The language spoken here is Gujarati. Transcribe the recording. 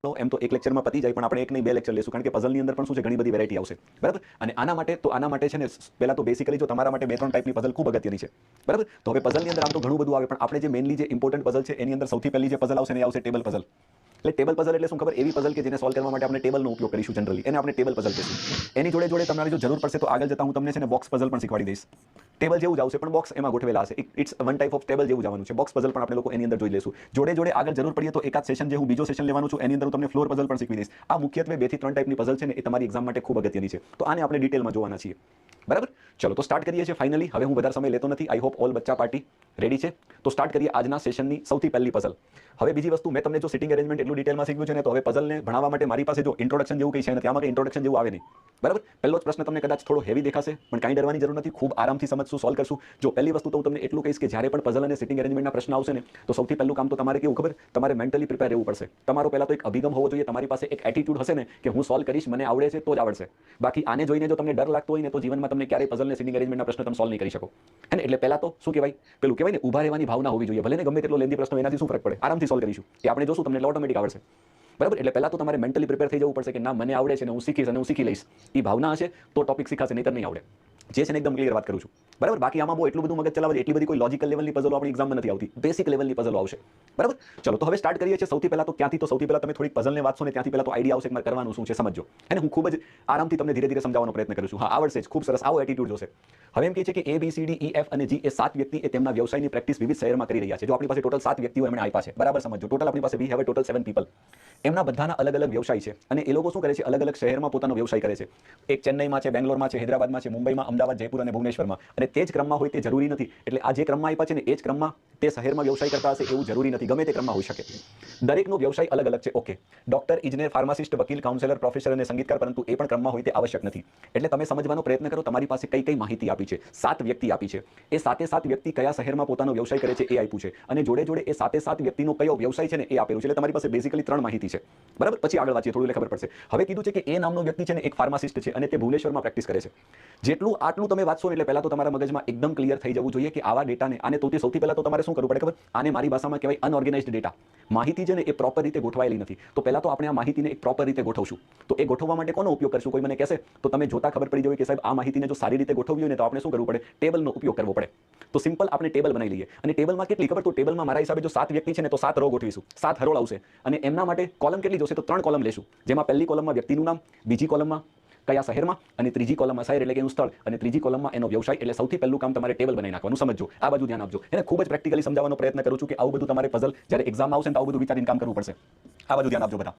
એમ તો એક લેક્ચરમાં પતી જાય, પણ આપણે એક નહીં બે લેક્ચર લેશું, કારણ કે પઝલની અંદર પણ શું છે, ઘણી બધી વેરાયટી આવશે, બરાબર. અને આના માટે છે ને, પહેલા તો બેસિકલી જો તમારા માટે 2-3 ટાઈપની પઝલ ખૂબ અગત્યની છે, બરાબર. તો હવે પઝલની અંદર આમ તો ઘણું બધું આવે, પણ આપણે જે મેઇનલી જે ઇમ્પોર્ટન્ટ પઝલ છે એની અંદર સૌથી પહેલી જે પઝલ આવશે ને એ આવશે ટેબલ પઝલ. એટલે ટેબલ પઝલ એટલે શું ખબર? એવી પઝલ કે જેને સોલ્વ કરવા માટે આપણે ટેબલનો ઉપયોગ કરીશું જનરલી, એને આપણે ટેબલ પઝલ કહીશું. એની જોડે જોડે તમારે જો જરૂર પડશે તો આગળ જતા હું તમને છે ને બોક્સ પઝલ પણ શીખવાડી દઈશ. ટેબલ જેવું જ આવશે પણ બોક્સ એમાં ગોઠવેલા હશે. It's one type of table જેવું જવાનું છે. બોક્સ પઝલ પણ આપણે લોકો એની અંદર જોઈ લઈશું. જોડે જોડે આગળ જરૂર પડીએ તો એકાદ સેશન જે હું બીજો સેશન લેવાનું છું એની અંદર હું તમને ફ્લોર પઝલ પણ શીખવી દઈશ. આ મુખ્યત્વે 2 થી 3 ટાઈપની પઝલ છે ને એ તમારી એક્ઝામ માટે ખૂબ અગત્યની છે. તો આને આપણે ડિટેલમાં જોવાના છીએ, બરાબર. ચલો તો સ્ટાર્ટ કરીએ છીએ ફાઇનલી. હવે હું વધારે સમય લેતો નથી. આઈ હોપ ઓલ બચ્ચા પાર્ટી રેડી છે. તો સ્ટાર્ટ કરીએ આજના સેશનની સૌથી પહેલી પઝલ. હવે બીજી વસ્તુ, મેં તમને જો સિટિંગ અરેન્જમેન્ટ એટલું ડિટેલમાં શીખવ્યું છે ને, તો હવે પઝલને ભણાવવા માટે મારી પાસે જો ઇન્ટ્રોડક્શન જેવું કંઈ છે નથી. આમાં કંઈ ઇન્ટ્રોડક્શન જેવું આવે નહીં, બરાબર. પહેલો જ પ્રશ્ન તમને કદાચ થોડો હેવી દેખાશે, પણ કાંઈ ડરવાની જરૂર નથી. ખૂબ આરામથી સમજશું, સોલ્વ કરશું. જો પહેલી વસ્તુ તો હું તમને એટલું કહીશ કે જ્યારે પણ પઝલ અને સિટિંગ અરેન્જમેન્ટના પ્રશ્ન આવશે ને, તો સૌથી પહેલું કામ તો તમારે કેવું ખબર? તમારે મેન્ટલી પ્રિપેર રહેવું પડશે. તમારો પહેલા તો એક અભિગમ હોવો જોઈએ, તમારી પાસે એક એટીટ્યુડ હશે ને કે હું સોલ્વ કરીશ, મને આવડે છે તો જ આવડશે. બાકી આને જોઈને જો તમને ડર લાગતો હોય ને, તો જીવનમાં તમને ક્યારેય પઝલ અને સિટિંગ અરેન્જમેન્ટના પ્રશ્ન તમે સોલ્વ નહીં કરી શકો. હે ને? એટલે પહેલા તો શું કહેવાય? પેલું કહેવાય ને, ઊભા રહેવાની ભાવના હોવી જોઈએ. ભલે ને ગમે તેટલો લેન્ધી પ્રશ્ન હોય, એનાથી શું ફરક પડે? આરામથી સોલ્વ કરીશું. એ આપણે જોશું, તમને ઓટોમેટિક આવડશે, બરાબર. એટલે પહેલા તો તમારે મેન્ટલી પ્રિપેર થઈ જવું પડશે કે ના, મને આવડે છે ને હું શીખીશ અને હું શીખી લઈશ. એ ભાવના હશે તો ટોપિક શીખાશે, નહીંતર નહીં આવડે. જે છે ને એકદમ ક્લિયર વાત કરું છું, બરાબર. બાકી આમાં બહુ એટલું બધું મગજ ચલાવવા, એટલી બધી કોઈ લોજિકલ લેવલની પઝલો આપણી એક્ઝામમાં નથી આવતી. બેસિક લેવલની પઝલો આવશે, બરાબર. ચલો તો હવે સ્ટાર્ટ કરીએ છીએ. સૌથી પહેલા તો ક્યાંથી? તો સૌથી પહેલા તમે થોડીક પઝલને વાંચશો ને ત્યાંથી પહેલા તો આઈડિયા આવશે કે મારે કરવાનું શું છે, સમજો. અને હું ખૂબ જ આરામથી તમને ધીરે ધીરે સમજાવવાનો પ્રયત્ન કરું છું. હા, આવડશે જ, ખૂબ સરસ. આવો એટીટ્યુડ જોશે. હવે એમ કહે છે કે A B C D E F અને G એ 7 વ્યક્તિ એ તેમના વ્યવસાયની પ્રેક્ટિસ વિવિધ શહેરમાં કરી રહ્યા છે. જો આપણી પાસે ટોટલ 7 વ્યક્તિઓ એમણે આપ્યા છે, બરાબર. સમજો, ટોટલ આપણી પાસે વી હેવ ટોટલ 7 પીપલ. એમના બધાના અલગ અલગ વ્યવસાય છે અને એ લોકો શું કરે છે? અલગ અલગ શહેરમાં પોતાનો વ્યવસાય કરે છે. એક ચેન્નઈમાં છે, બેંગ્લોરમાં છે, હૈદરાબાદમાં છે, મુંબઈમાં, અમદાવાદ, જયપુર અને ભુવનેશ્વરમાં. અને તે જ ક્રમમાં હોય તે જરૂરી નથી. એટલે આ જે ક્રમમાં આપ્યા છે ને એ જ ક્રમમાં તે શહેરમાં વ્યવસાય કરતા હશે એવું જરૂરી નથી. ગમે તે ક્રમમાં હોઈ શકે. દરેકનો વ્યવસાય અલગ અલગ છે. ઓકે, ડોક્ટર, ઇજનેર, ફાર્માસિસ્ટ, વકીલ, કાઉન્સેલર, પ્રોફેસર અને સંગીતકાર, પરંતુ એ પણ ક્રમમાં હોય તે આવશ્યક નથી. એટલે તમે સમજવાનો પ્રયત્ન કરો તમારી પાસે કઈ કઈ માહિતી આપી છે. 7 વ્યક્તિ આપી છે. એ 7 વ્યક્તિ કયા શહેરમાં પોતાનો વ્યવસાય કરે છે એ આપ્યું છે. અને જોડે જોડે એ 7 વ્યક્તિનો કયો વ્યવસાય છે ને એ આપેલું છે. એટલે તમારી પાસે બેઝિકલી 3 માહિતી છે, બરાબર. પછી આગળ વાંચીએ, થોડું એટલે ખબર પડશે. હવે કીધું છે કે એ નામનો વ્યક્તિ છે ને એક ફાર્માસિસ્ટ છે અને તે ભુવનેશ્વરમાં પ્રેક્ટિસ કરે છે. જેટલું આટલું તમે વાંચશો એટલે પહેલા તો તમારા મગજમાં એકદમ ક્લિયર થઈ જવું જોઈએ કે આવા ડેટાને, આને તો સૌથી પહેલા તો તમારે શું કરવું પડે ખબર? આને મારી ભાષામાં કહેવાય અનઓર્ગેનાઇઝ્ડ ડેટા. માહિતી છે ને એ પ્રોપર રીતે ગોઠવાયેલી નથી. તો પહેલા તો આપણે આ માહિતીને એક પ્રોપર રીતે ગોઠવશું. તો એ ગોઠવવા માટે કોનો ઉપયોગ કરશું? કોઈ મને કહેશે તો તમે જોતા ખબર પડી જાય કે સાહેબ આ માહિતીને જો સારી રીતે ગોઠવવી હોય ને તો આપણે શું કરવું પડે? ટેબલનો ઉપયોગ કરવો પડે. તો સિમ્પલ આપણે ટેબલ બનાવી લઈએ. અને ટેબલમાં કેટલી ખબર? તો ટેબલમાં મારા હિસાબે જો 7 વ્યક્તિ છે ને તો 7 રો ગોઠવીશું, 7 હરોળ આવશે. અને એમના માટે કોલમ કેટલી જોશે? તો 3 કોલમ લેશું. જેમાં પહેલી કોલમમાં વ્યક્તિનું નામ, બીજી કોલમમાં કયા શહેરમાં, અને ત્રીજી કોલમમાં શહેર એટલે કે એનું સ્થળ, અને ત્રીજી કોલમમાં એનો વ્યવસાય. એટલે સૌથી પહેલું કામ તમારે ટેબલ બનાવી નાખવાનું. સમજો, આ બાજુ ધ્યાન આપજો. એને ખૂબ જ પ્રેક્ટિકલી સમજાવવાનો પ્રયત્ન કરું છું કે આવું બધું તમારે પઝલ જ્યારે એક્ઝામ આવશે ને તો આવું બધું વિચારીને કામ કરવું પડશે. આ બાજુ ધ્યાન આપજો બધા.